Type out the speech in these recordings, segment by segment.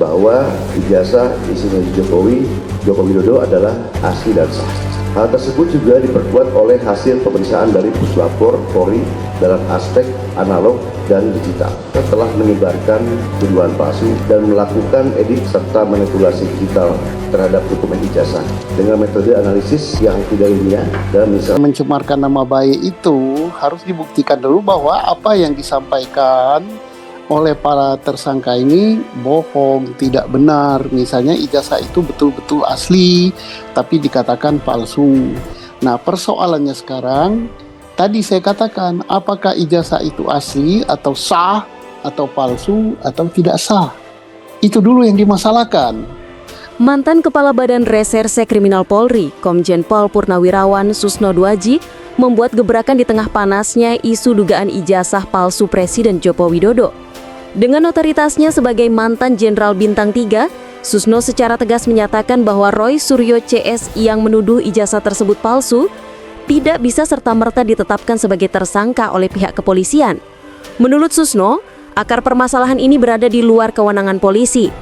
bahwa ijazah Insinyur Joko Widodo adalah asli dan sah. Hal tersebut juga diperkuat oleh hasil pemeriksaan dari Puslapor Polri dalam aspek analog dan digital. Telah menyebarkan tuduhan palsu dan melakukan edit serta manipulasi digital terhadap dokumen ijazah dengan metode analisis yang tidak ilmiah dan misalnya mencemarkan nama baik itu harus dibuktikan dulu bahwa apa yang disampaikan oleh para tersangka ini bohong, tidak benar. Misalnya ijazah itu betul-betul asli tapi dikatakan palsu. Nah, persoalannya sekarang, tadi saya katakan apakah ijazah itu asli atau sah atau palsu atau tidak sah. Itu dulu yang dimasalahkan. Mantan Kepala Badan Reserse Kriminal Polri, Komjen Pol Purnawirawan Susno Duaji, membuat gebrakan di tengah panasnya isu dugaan ijazah palsu Presiden Joko Widodo. Dengan otoritasnya sebagai mantan Jenderal Bintang 3, Susno secara tegas menyatakan bahwa Roy Suryo CS yang menuduh ijazah tersebut palsu tidak bisa serta-merta ditetapkan sebagai tersangka oleh pihak kepolisian. Menurut Susno, akar permasalahan ini berada di luar kewenangan polisi.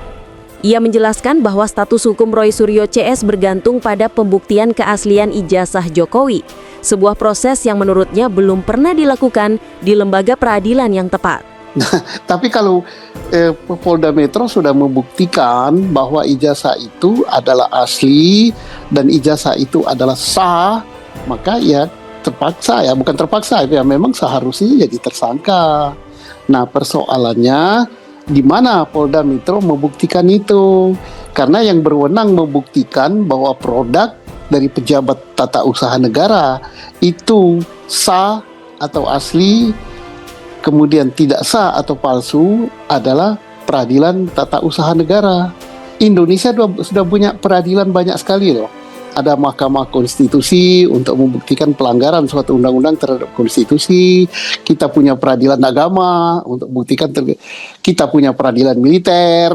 Ia menjelaskan bahwa status hukum Roy Suryo CS bergantung pada pembuktian keaslian ijazah Jokowi, sebuah proses yang menurutnya belum pernah dilakukan di lembaga peradilan yang tepat. Nah, tapi kalau Polda Metro sudah membuktikan bahwa ijazah itu adalah asli dan ijazah itu adalah sah, maka ya terpaksa, ya bukan terpaksa, ya memang seharusnya jadi tersangka. Nah, persoalannya di mana Polda Metro membuktikan itu? Karena yang berwenang membuktikan bahwa produk dari pejabat tata usaha negara itu sah atau asli, kemudian tidak sah atau palsu adalah peradilan tata usaha negara. Indonesia sudah punya peradilan banyak sekali loh. Ada Mahkamah Konstitusi untuk membuktikan pelanggaran suatu undang-undang terhadap konstitusi. Kita punya peradilan agama untuk membuktikan. Kita punya peradilan militer.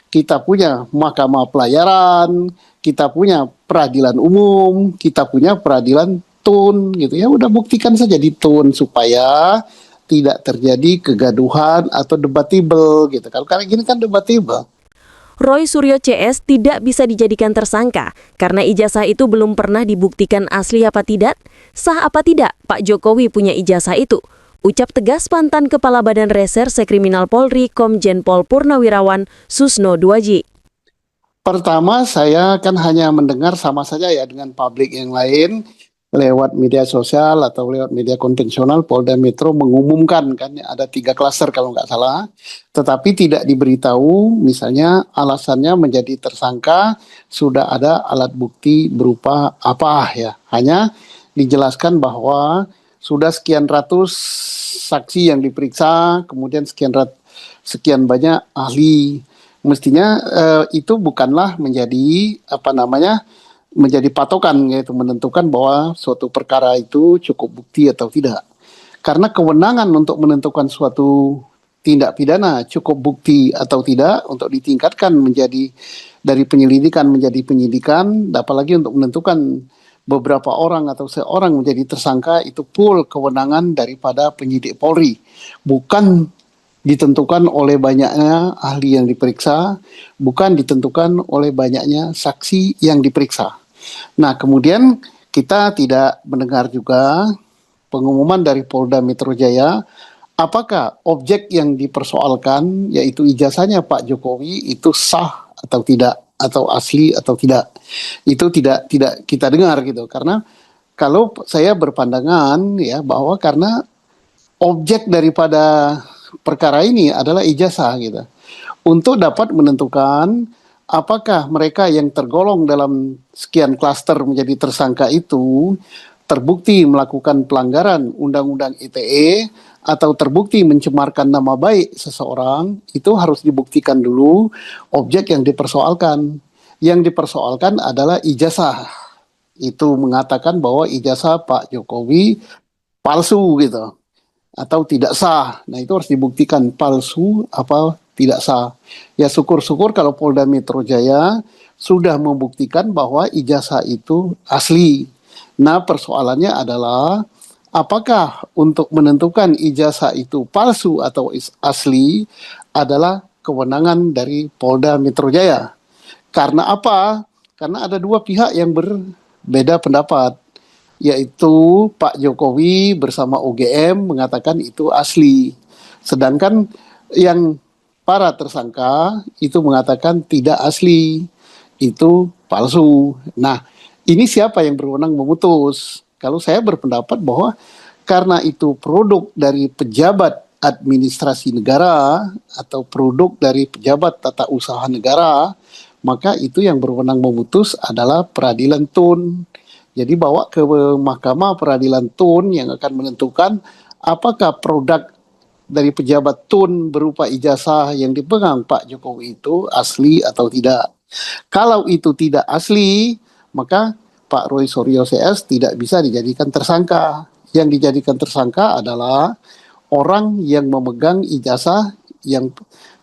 Kita punya Mahkamah Pelayaran. Kita punya peradilan umum. Kita punya peradilan tun gitu ya. Udah buktikan saja di tun supaya tidak terjadi kegaduhan atau debatable gitu. Kalau kali gini kan debatable. Roy Suryo CS tidak bisa dijadikan tersangka karena ijazah itu belum pernah dibuktikan asli apa tidak, sah apa tidak Pak Jokowi punya ijazah itu. Ucap tegas mantan Kepala Badan Reserse Kriminal Polri Komjen Pol Purnawirawan Susno Duaji. Pertama, saya kan hanya mendengar sama saja ya dengan publik yang lain. Lewat media sosial atau lewat media konvensional, Polda Metro mengumumkan kan ada 3 klaster kalau nggak salah, tetapi tidak diberitahu misalnya alasannya menjadi tersangka sudah ada alat bukti berupa apa ya. Hanya dijelaskan bahwa sudah sekian ratus saksi yang diperiksa, kemudian sekian banyak ahli. Mestinya itu bukanlah menjadi menjadi patokan, yaitu menentukan bahwa suatu perkara itu cukup bukti atau tidak. Karena kewenangan untuk menentukan suatu tindak pidana cukup bukti atau tidak untuk ditingkatkan menjadi dari penyelidikan menjadi penyidikan, apalagi untuk menentukan beberapa orang atau seorang menjadi tersangka, itu full kewenangan daripada penyidik Polri. Bukan ditentukan oleh banyaknya ahli yang diperiksa, bukan ditentukan oleh banyaknya saksi yang diperiksa. Nah, kemudian kita tidak mendengar juga pengumuman dari Polda Metro Jaya apakah objek yang dipersoalkan, yaitu ijazahnya Pak Jokowi, itu sah atau tidak, atau asli atau tidak. Itu tidak kita dengar gitu. Karena kalau saya berpandangan ya bahwa karena objek daripada perkara ini adalah ijazah gitu. Untuk dapat menentukan apakah mereka yang tergolong dalam sekian klaster menjadi tersangka itu terbukti melakukan pelanggaran Undang-Undang ITE atau terbukti mencemarkan nama baik seseorang, itu harus dibuktikan dulu objek yang dipersoalkan. Yang dipersoalkan adalah ijazah. Itu mengatakan bahwa ijazah Pak Jokowi palsu gitu atau tidak sah. Nah, itu harus dibuktikan palsu apa tidak sah. Ya syukur-syukur kalau Polda Metro Jaya sudah membuktikan bahwa ijazah itu asli. Nah, persoalannya adalah apakah untuk menentukan ijazah itu palsu atau asli adalah kewenangan dari Polda Metro Jaya. Karena apa? Karena ada dua pihak yang berbeda pendapat, yaitu Pak Jokowi bersama UGM mengatakan itu asli. Sedangkan yang para tersangka itu mengatakan tidak asli, itu palsu. Nah, ini siapa yang berwenang memutus? Kalau saya berpendapat bahwa karena itu produk dari pejabat administrasi negara atau produk dari pejabat tata usaha negara, maka itu yang berwenang memutus adalah peradilan tun. Jadi bawa ke Mahkamah Peradilan Tun yang akan menentukan apakah produk dari pejabat tun berupa ijazah yang dipegang Pak Jokowi itu asli atau tidak. Kalau itu tidak asli, maka Pak Roy Suryo CS tidak bisa dijadikan tersangka. Yang dijadikan tersangka adalah orang yang memegang ijazah yang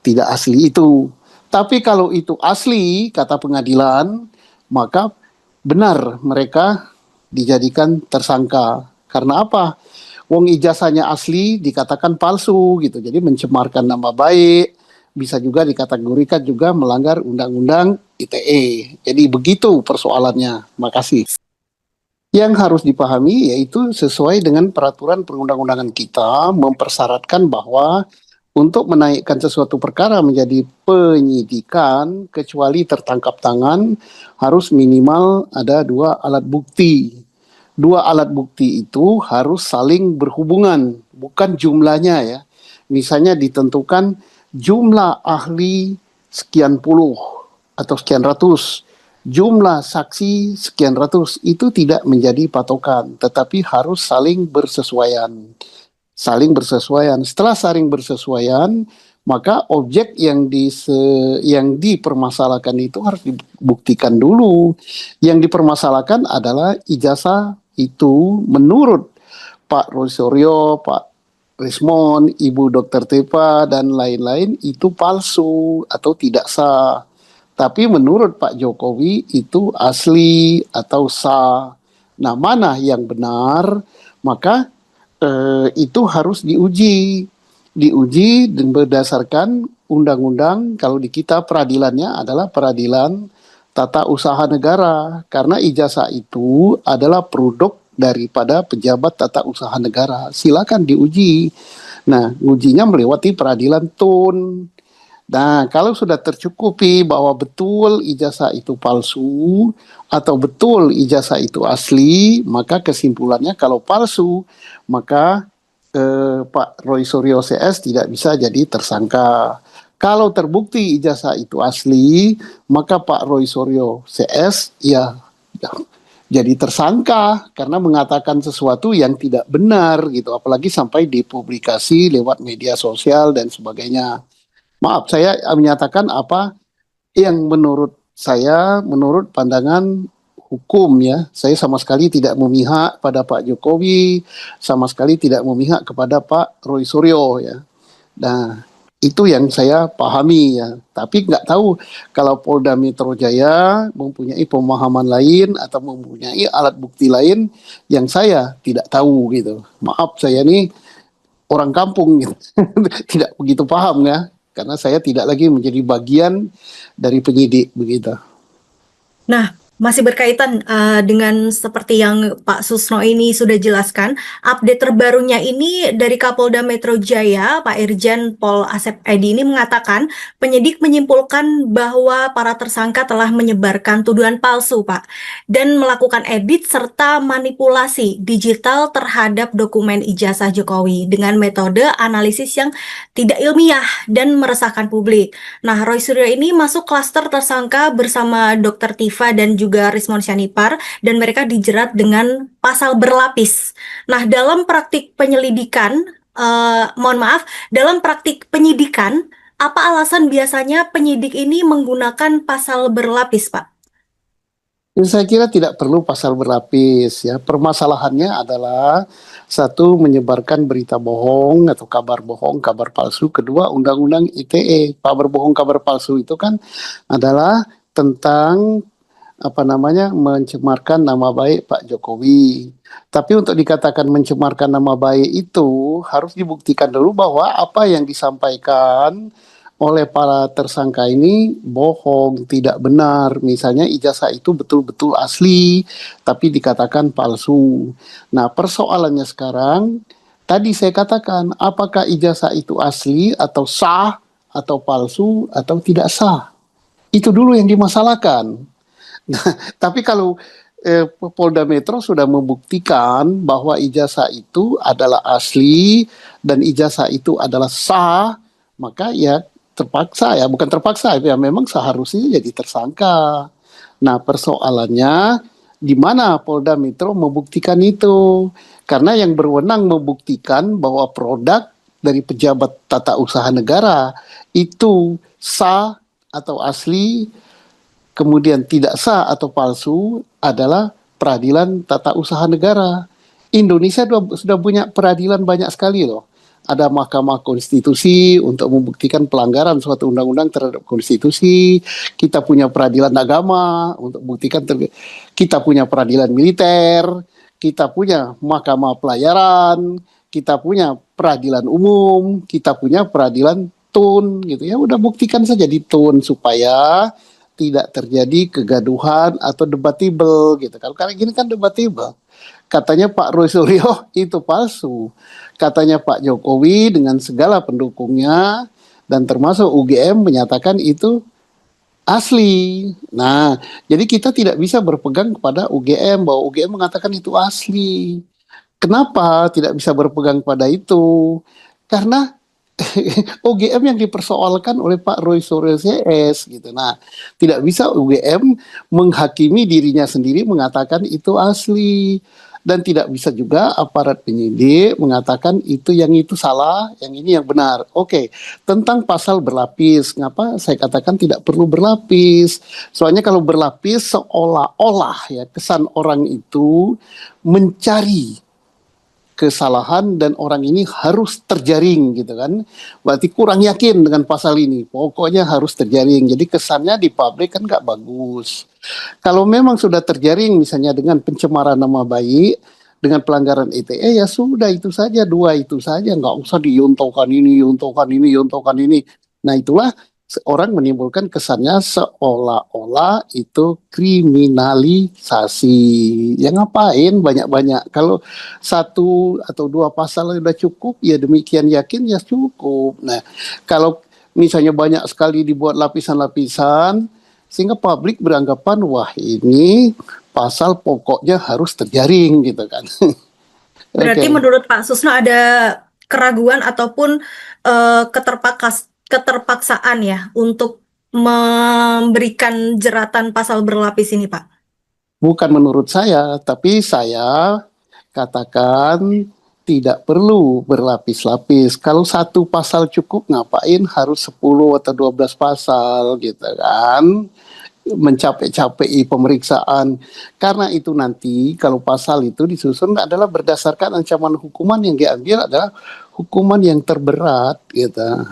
tidak asli itu. Tapi kalau itu asli, kata pengadilan, maka benar mereka dijadikan tersangka. Karena apa? Wong ijazahnya asli dikatakan palsu gitu. Jadi mencemarkan nama baik, bisa juga dikategorikan juga melanggar Undang-Undang ITE. Jadi begitu persoalannya. Makasih. Yang harus dipahami yaitu sesuai dengan peraturan perundang-undangan kita mempersyaratkan bahwa untuk menaikkan sesuatu perkara menjadi penyidikan kecuali tertangkap tangan harus minimal ada dua alat bukti. Dua alat bukti itu harus saling berhubungan, bukan jumlahnya ya. Misalnya ditentukan jumlah ahli sekian puluh atau sekian ratus, jumlah saksi sekian ratus, itu tidak menjadi patokan, tetapi harus saling bersesuaian. Saling bersesuaian. Setelah saling bersesuaian, maka objek yang dipermasalahkan itu harus dibuktikan dulu. Yang dipermasalahkan adalah ijazah itu menurut Pak Roy Suryo, Pak Rismon, Ibu Dr. Tepa, dan lain-lain itu palsu atau tidak sah. Tapi menurut Pak Jokowi itu asli atau sah. Nah, mana yang benar, maka itu harus diuji dan berdasarkan undang-undang. Kalau di kita peradilannya adalah peradilan tata usaha negara, karena ijazah itu adalah produk daripada pejabat tata usaha negara. Silakan diuji. Nah, ujinya melewati peradilan tun. Nah, kalau sudah tercukupi bahwa betul ijazah itu palsu atau betul ijazah itu asli, maka kesimpulannya kalau palsu, maka Pak Roy Suryo CS tidak bisa jadi tersangka. Kalau terbukti ijazah itu asli, maka Pak Roy Suryo CS ya jadi tersangka karena mengatakan sesuatu yang tidak benar gitu, apalagi sampai dipublikasi lewat media sosial dan sebagainya. Maaf, saya menyatakan apa yang menurut saya, menurut pandangan hukum ya. Saya sama sekali tidak memihak pada Pak Jokowi, sama sekali tidak memihak kepada Pak Roy Suryo ya. Nah, itu yang saya pahami ya. Tapi nggak tahu kalau Polda Metro Jaya mempunyai pemahaman lain atau mempunyai alat bukti lain yang saya tidak tahu gitu. Maaf, saya ini orang kampung gitu. Tidak begitu paham ya. Karena saya tidak lagi menjadi bagian dari penyidik begitu. Nah, masih berkaitan dengan seperti yang Pak Susno ini sudah jelaskan, update terbarunya ini dari Kapolda Metro Jaya, Pak Irjen Pol Asep Edi ini mengatakan penyidik menyimpulkan bahwa para tersangka telah menyebarkan tuduhan palsu, Pak, dan melakukan edit serta manipulasi digital terhadap dokumen ijazah Jokowi dengan metode analisis yang tidak ilmiah dan meresahkan publik. Nah, Roy Suryo ini masuk klaster tersangka bersama Dr. Tifa dan juga Rismon Syanipar, dan mereka dijerat dengan pasal berlapis. Nah, dalam praktik penyelidikan, dalam praktik penyidikan, apa alasan biasanya penyidik ini menggunakan pasal berlapis, Pak? Saya kira tidak perlu pasal berlapis ya. Permasalahannya adalah satu, menyebarkan berita bohong atau kabar bohong, kabar palsu. Kedua, Undang-Undang ITE. Kabar bohong, kabar palsu itu kan adalah tentang mencemarkan nama baik Pak Jokowi. Tapi untuk dikatakan mencemarkan nama baik itu harus dibuktikan dulu bahwa apa yang disampaikan oleh para tersangka ini bohong, tidak benar. Misalnya ijazah itu betul-betul asli, tapi dikatakan palsu. Nah, persoalannya sekarang, tadi saya katakan, apakah ijazah itu asli atau sah, atau palsu, atau tidak sah? Itu dulu yang dimasalahkan. Nah, tapi kalau Polda Metro sudah membuktikan bahwa ijazah itu adalah asli dan ijazah itu adalah sah, maka ya terpaksa ya, bukan terpaksa ya, memang seharusnya jadi tersangka. Nah, persoalannya di mana Polda Metro membuktikan itu? Karena yang berwenang membuktikan bahwa produk dari pejabat tata usaha negara itu sah atau asli, kemudian tidak sah atau palsu adalah peradilan tata usaha negara. Indonesia sudah punya peradilan banyak sekali loh. Ada Mahkamah Konstitusi untuk membuktikan pelanggaran suatu undang-undang terhadap konstitusi. Kita punya peradilan agama untuk membuktikan. Kita punya peradilan militer. Kita punya Mahkamah Pelayaran. Kita punya peradilan umum. Kita punya peradilan tun gitu ya. Udah buktikan saja di tun supaya tidak terjadi kegaduhan atau debatable gitu. Kalau kayak gini kan debatable. Katanya Pak Roy Suryo itu palsu. Katanya Pak Jokowi dengan segala pendukungnya dan termasuk UGM menyatakan itu asli. Nah, jadi kita tidak bisa berpegang kepada UGM bahwa UGM mengatakan itu asli. Kenapa tidak bisa berpegang pada itu? Karena UGM yang dipersoalkan oleh Pak Roy Suryo CS gitu. Nah, tidak bisa UGM menghakimi dirinya sendiri mengatakan itu asli, dan tidak bisa juga aparat penyidik mengatakan itu yang itu salah, yang ini yang benar. Oke, tentang pasal berlapis, ngapa saya katakan tidak perlu berlapis? Soalnya kalau berlapis seolah-olah ya kesan orang itu mencari kesalahan dan orang ini harus terjaring gitu kan. Berarti kurang yakin dengan pasal ini. Pokoknya harus terjaring. Jadi kesannya di publik kan nggak bagus. Kalau memang sudah terjaring misalnya dengan pencemaran nama baik, dengan pelanggaran ITE ya sudah itu saja, dua itu saja. Nggak usah diyuntokan ini, yuntokan ini, yuntokan ini. Nah itulah orang menimbulkan kesannya seolah-olah itu kriminalisasi. Ya ngapain banyak-banyak? Kalau satu atau dua pasal sudah cukup, ya demikian yakin ya cukup. Nah, kalau misalnya banyak sekali dibuat lapisan-lapisan, sehingga publik beranggapan, wah ini pasal pokoknya harus terjaring gitu kan. Berarti Oke. menurut Pak Susno ada keraguan ataupun keterpaksaan ya untuk memberikan jeratan pasal berlapis ini, Pak. Bukan menurut saya, tapi saya katakan tidak perlu berlapis-lapis. Kalau satu pasal cukup, ngapain harus 10 atau 12 pasal gitu kan. Mencapek-capeki pemeriksaan. Karena itu nanti kalau pasal itu disusun adalah berdasarkan ancaman hukuman yang diambil adalah hukuman yang terberat gitu.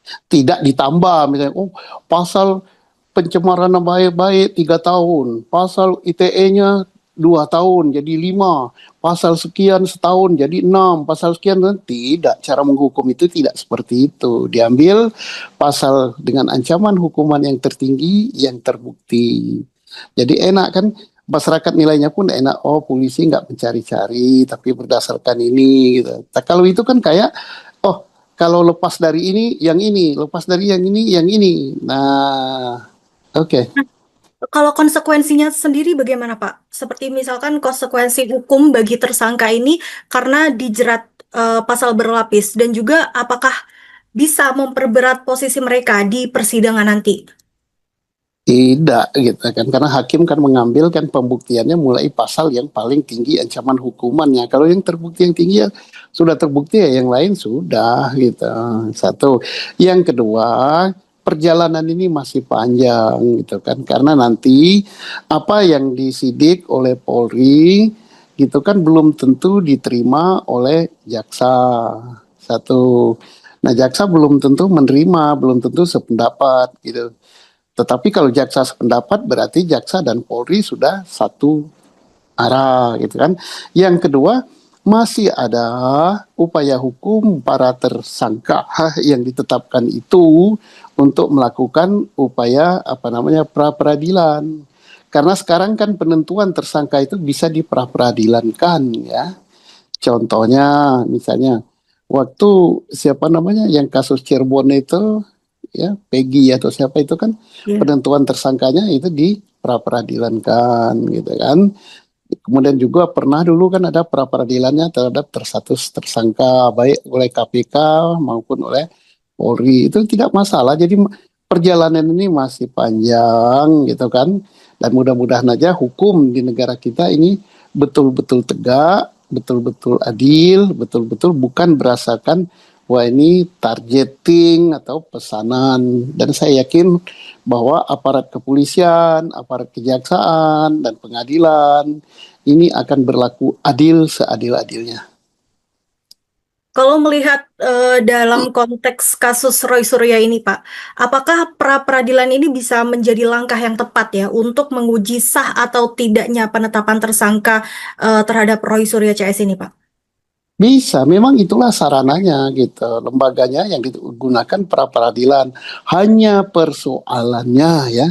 Tidak ditambah misalnya, oh pasal pencemaran nama baik 3 tahun, pasal ITE-nya 2 tahun jadi 5, pasal sekian setahun jadi 6, pasal sekian tidak, cara menghukum itu tidak seperti itu. Diambil pasal dengan ancaman hukuman yang tertinggi yang terbukti. Jadi enak kan, masyarakat nilainya pun enak, oh polisi nggak mencari-cari tapi berdasarkan ini gitu. Nah, kalau itu kan kayak oh kalau lepas dari ini, lepas dari yang ini. Nah, oke. Kalau konsekuensinya sendiri bagaimana, Pak? Seperti misalkan konsekuensi hukum bagi tersangka ini karena dijerat pasal berlapis, dan juga apakah bisa memperberat posisi mereka di persidangan nanti? Tidak gitu kan, karena hakim kan mengambil kan pembuktiannya mulai pasal yang paling tinggi ancaman hukumannya. Kalau yang terbukti yang tinggi ya sudah terbukti ya yang lain sudah gitu. Satu. Yang kedua, perjalanan ini masih panjang gitu kan, karena nanti apa yang disidik oleh Polri gitu kan belum tentu diterima oleh jaksa. Satu. Nah, jaksa belum tentu menerima, belum tentu sependapat gitu. Tetapi kalau jaksa sependapat berarti jaksa dan Polri sudah satu arah gitu kan. Yang kedua, masih ada upaya hukum para tersangka yang ditetapkan itu untuk melakukan upaya pra peradilan. Karena sekarang kan penentuan tersangka itu bisa diperadilankan ya. Contohnya misalnya waktu yang kasus Cirebon itu ya Peggy atau siapa itu kan Ya. penentuan tersangkanya itu diperadilankan gitu kan. Kemudian juga pernah dulu kan ada pra peradilannya terhadap terstatus tersangka baik oleh KPK maupun oleh Polri, itu tidak masalah. Jadi perjalanan ini masih panjang gitu kan, dan mudah-mudahan aja hukum di negara kita ini betul-betul tegak, betul-betul adil, betul-betul bukan berdasarkan wah ini targeting atau pesanan. Dan saya yakin bahwa aparat kepolisian, aparat kejaksaan, dan pengadilan ini akan berlaku adil seadil-adilnya. Kalau melihat dalam konteks kasus Roy Suryo ini, Pak, apakah pra peradilan ini bisa menjadi langkah yang tepat ya untuk menguji sah atau tidaknya penetapan tersangka terhadap Roy Suryo CS ini, Pak? Bisa, memang itulah sarananya gitu. Lembaganya yang digunakan pra peradilan. Hanya persoalannya ya,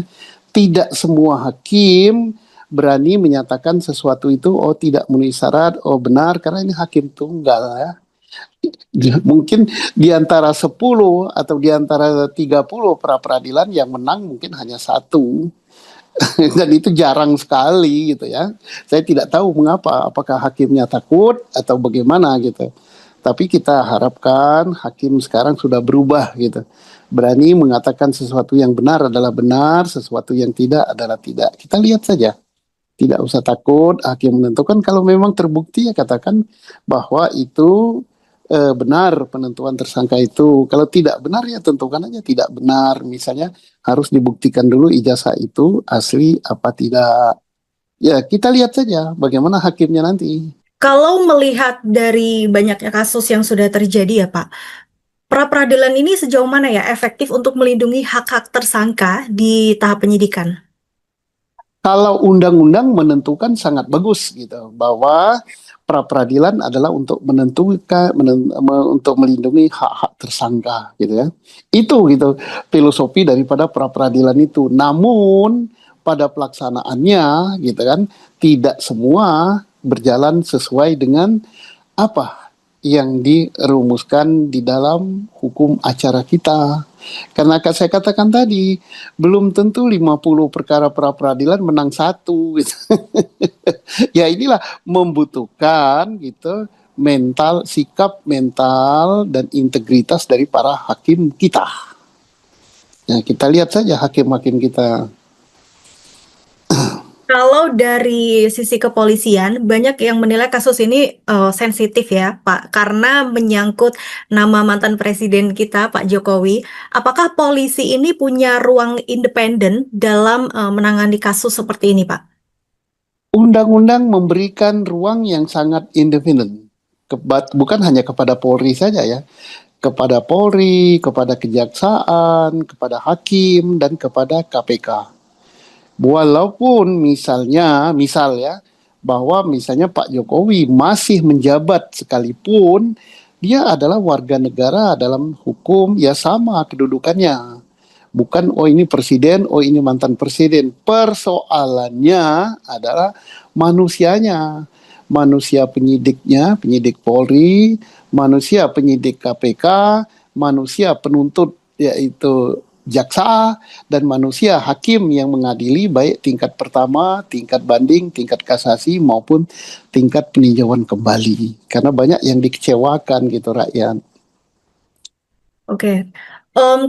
tidak semua hakim berani menyatakan sesuatu itu tidak memenuhi syarat, benar karena ini hakim tunggal ya. Mungkin di antara 10 atau di antara 30 pra peradilan yang menang mungkin hanya satu. Dan itu jarang sekali gitu ya. Saya tidak tahu mengapa, apakah hakimnya takut atau bagaimana gitu. Tapi kita harapkan hakim sekarang sudah berubah gitu. Berani mengatakan sesuatu yang benar adalah benar, sesuatu yang tidak adalah tidak. Kita lihat saja. Tidak usah takut, hakim menentukan kalau memang terbukti ya katakan bahwa itu benar penentuan tersangka itu. Kalau tidak benar ya tentukan aja tidak benar. Misalnya harus dibuktikan dulu ijazah itu asli apa tidak. Ya kita lihat saja bagaimana hakimnya nanti. Kalau melihat dari banyaknya kasus yang sudah terjadi ya, Pak, pra peradilan ini sejauh mana ya efektif untuk melindungi hak-hak tersangka di tahap penyidikan? Kalau undang-undang menentukan sangat bagus gitu bahwa pra peradilan adalah untuk menentukan untuk melindungi hak-hak tersangka gitu ya. Itu gitu filosofi daripada pra peradilan itu. Namun pada pelaksanaannya gitu kan tidak semua berjalan sesuai dengan apa yang dirumuskan di dalam hukum acara kita. Karena saya katakan tadi, belum tentu 50 perkara pra peradilan menang satu gitu. Ya inilah membutuhkan gitu sikap mental dan integritas dari para hakim kita. Ya, kita lihat saja hakim-hakim kita. Kalau dari sisi kepolisian, banyak yang menilai kasus ini sensitif ya, Pak, karena menyangkut nama mantan presiden kita, Pak Jokowi. Apakah polisi ini punya ruang independen dalam menangani kasus seperti ini, Pak? Undang-undang memberikan ruang yang sangat independen. Bukan hanya kepada Polri saja ya, kepada Polri, kepada kejaksaan, kepada hakim, dan kepada KPK. Walaupun misal ya, bahwa misalnya Pak Jokowi masih menjabat sekalipun, dia adalah warga negara dalam hukum, ya sama kedudukannya. Bukan, ini presiden, ini mantan presiden. Persoalannya adalah manusianya. Manusia penyidiknya, penyidik Polri, manusia penyidik KPK, manusia penuntut yaitu jaksa, dan manusia hakim yang mengadili baik tingkat pertama, tingkat banding, tingkat kasasi maupun tingkat peninjauan kembali. Karena banyak yang dikecewakan gitu rakyat. Oke.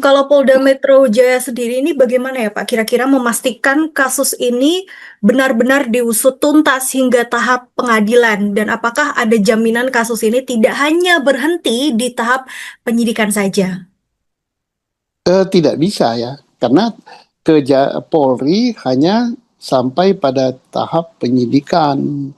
Kalau Polda Metro Jaya sendiri ini bagaimana ya Pak? Kira-kira memastikan kasus ini benar-benar diusut tuntas hingga tahap pengadilan, dan apakah ada jaminan kasus ini tidak hanya berhenti di tahap penyidikan saja? Tidak bisa ya, karena Polri hanya sampai pada tahap penyidikan.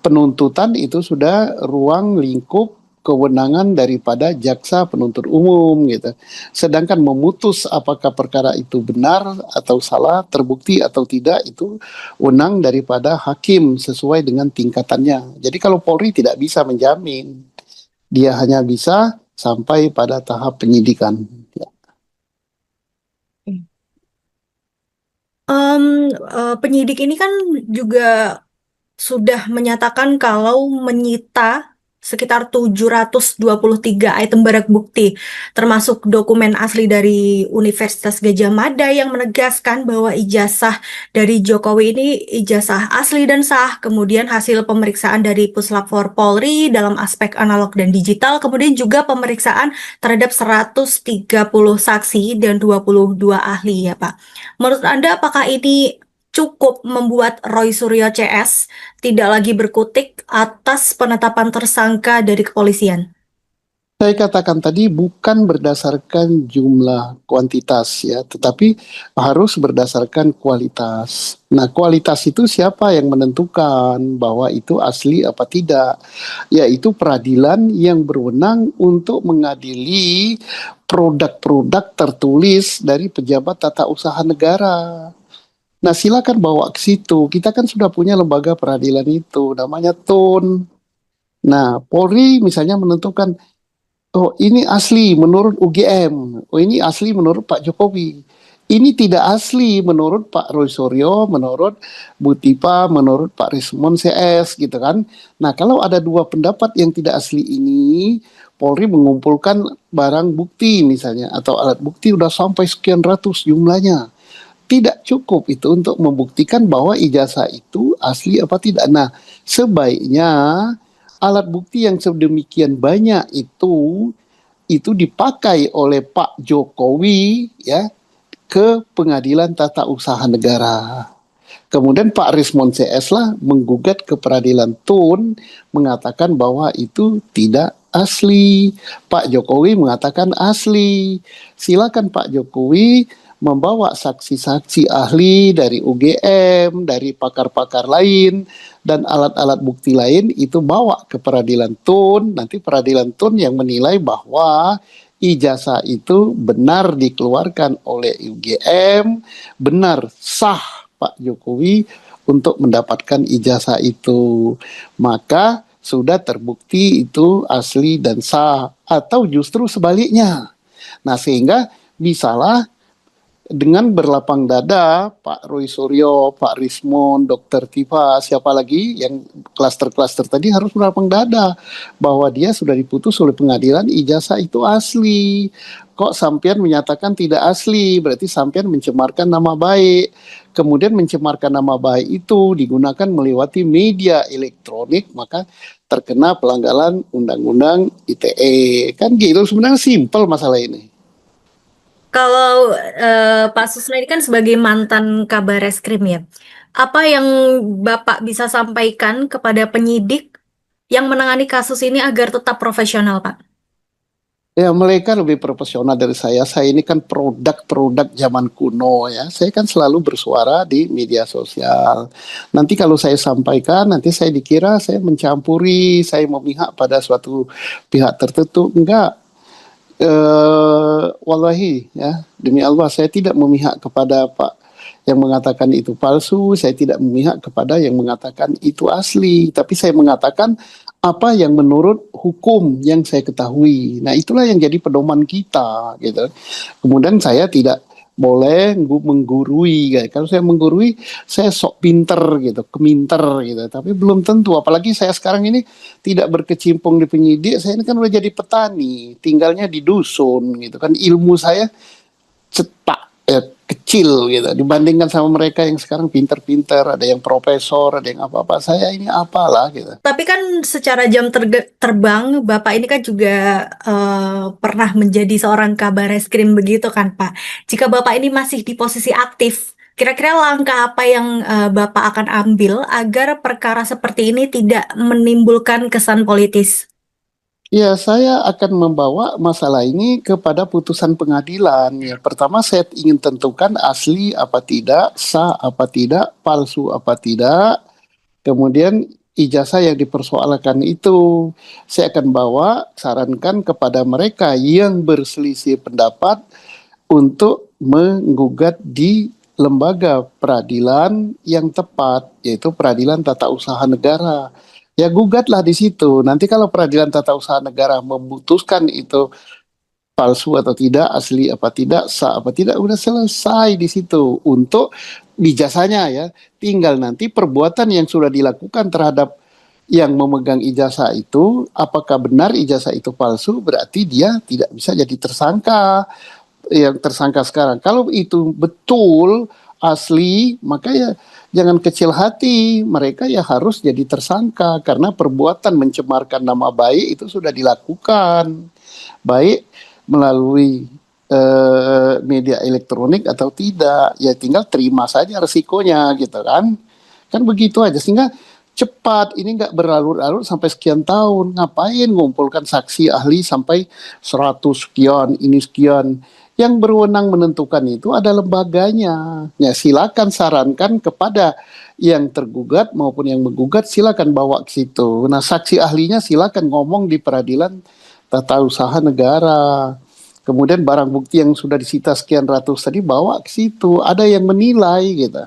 Penuntutan itu sudah ruang lingkup kewenangan daripada jaksa penuntut umum gitu. Sedangkan memutus apakah perkara itu benar atau salah, terbukti atau tidak itu wewenang daripada hakim sesuai dengan tingkatannya. Jadi kalau Polri tidak bisa menjamin, dia hanya bisa sampai pada tahap penyidikan. Ya. Penyidik ini kan juga sudah menyatakan kalau menyita sekitar 723 item barang bukti, termasuk dokumen asli dari Universitas Gadjah Mada yang menegaskan bahwa ijazah dari Jokowi ini ijazah asli dan sah, kemudian hasil pemeriksaan dari Puslap 4 Polri dalam aspek analog dan digital, kemudian juga pemeriksaan terhadap 130 saksi dan 22 ahli ya Pak. Menurut Anda apakah ini cukup membuat Roy Suryo CS tidak lagi berkutik atas penetapan tersangka dari kepolisian? Saya katakan tadi bukan berdasarkan jumlah kuantitas ya, tetapi harus berdasarkan kualitas. Nah, kualitas itu siapa yang menentukan bahwa itu asli apa tidak? Yaitu peradilan yang berwenang untuk mengadili produk-produk tertulis dari pejabat tata usaha negara. Nah, silakan bawa ke situ. Kita kan sudah punya lembaga peradilan itu, namanya TUN. Nah, Polri misalnya menentukan, oh ini asli menurut UGM, oh ini asli menurut Pak Jokowi. Ini tidak asli menurut Pak Roy Suryo, menurut Bu Tipa, menurut Pak Rismon CS gitu kan. Nah kalau ada dua pendapat yang tidak asli ini, Polri mengumpulkan barang bukti misalnya, atau alat bukti udah sampai sekian ratus jumlahnya. Tidak cukup itu untuk membuktikan bahwa ijazah itu asli apa tidak. Nah sebaiknya alat bukti yang sedemikian banyak itu dipakai oleh Pak Jokowi ya ke Pengadilan Tata Usaha Negara. Kemudian Pak Rismon CS lah menggugat ke Peradilan TUN mengatakan bahwa itu tidak asli. Pak Jokowi mengatakan asli. Silakan Pak Jokowi membawa saksi-saksi ahli dari UGM, dari pakar-pakar lain, dan alat-alat bukti lain itu bawa ke Peradilan TUN. Nanti Peradilan TUN yang menilai bahwa ijazah itu benar dikeluarkan oleh UGM, benar sah Pak Jokowi untuk mendapatkan ijazah itu. Maka sudah terbukti itu asli dan sah, atau justru sebaliknya. Nah sehingga bisalah dengan berlapang dada Pak Roy Suryo, Pak Rismon, Dr. Tifa, siapa lagi yang klaster-klaster tadi harus berlapang dada bahwa dia sudah diputus oleh pengadilan ijazah itu asli. Kok sampean menyatakan tidak asli, berarti sampean mencemarkan nama baik. Kemudian mencemarkan nama baik itu digunakan melewati media elektronik, maka terkena pelanggaran Undang-Undang ITE. Kan gitu, sebenarnya simpel masalah ini. Kalau Pak Susno ini kan sebagai mantan Kabar Reskrim ya, apa yang Bapak bisa sampaikan kepada penyidik yang menangani kasus ini agar tetap profesional, Pak? Ya, mereka lebih profesional dari saya. Saya ini kan produk-produk zaman kuno ya. Saya kan selalu bersuara di media sosial. Nanti kalau saya sampaikan, nanti saya dikira saya mencampuri, saya memihak pada suatu pihak tertentu. Enggak. Wallahi ya, demi Allah saya tidak memihak kepada Pak yang mengatakan itu palsu, saya tidak memihak kepada yang mengatakan itu asli, tapi saya mengatakan apa yang menurut hukum yang saya ketahui. Nah, itulah yang jadi pedoman kita gitu. Kemudian saya tidak boleh menggurui, guys. Kalau saya menggurui, saya sok pinter gitu, keminter gitu. Tapi belum tentu. Apalagi saya sekarang ini tidak berkecimpung di penyidik. Saya ini kan udah jadi petani, tinggalnya di dusun gitu kan. Ilmu saya cetak kecil gitu. Dibandingkan sama mereka yang sekarang pinter-pinter, ada yang profesor, ada yang apa-apa. Saya ini apalah gitu. Tapi kan secara jam terbang, Bapak ini kan juga pernah menjadi seorang Kabar Reskrim begitu kan, Pak. Jika Bapak ini masih di posisi aktif, kira-kira langkah apa yang Bapak akan ambil agar perkara seperti ini tidak menimbulkan kesan politis? Ya, saya akan membawa masalah ini kepada putusan pengadilan. Ya, pertama saya ingin tentukan asli apa tidak, sah apa tidak, palsu apa tidak. Kemudian ijazah yang dipersoalkan itu. Saya akan sarankan kepada mereka yang berselisih pendapat untuk menggugat di lembaga peradilan yang tepat, yaitu Peradilan Tata Usaha Negara. Ya gugatlah di situ. Nanti kalau Peradilan Tata Usaha Negara memutuskan itu palsu atau tidak, asli apa tidak, sah apa tidak, udah selesai di situ untuk ijazahnya ya. Tinggal nanti perbuatan yang sudah dilakukan terhadap yang memegang ijazah itu, apakah benar ijazah itu palsu, berarti dia tidak bisa jadi tersangka. Yang tersangka sekarang, kalau itu betul asli, maka ya jangan kecil hati, mereka ya harus jadi tersangka karena perbuatan mencemarkan nama baik itu sudah dilakukan, baik melalui media elektronik atau tidak, ya tinggal terima saja resikonya gitu kan begitu aja, sehingga cepat, ini nggak berlarut-larut sampai sekian tahun. Ngapain ngumpulkan saksi ahli sampai 100 sekian, ini sekian. Yang berwenang menentukan itu ada lembaganya. Ya silakan sarankan kepada yang tergugat maupun yang menggugat, silakan bawa ke situ. Nah saksi ahlinya silakan ngomong di Peradilan Tata Usaha Negara. Kemudian barang bukti yang sudah disita sekian ratus tadi bawa ke situ. Ada yang menilai gitu.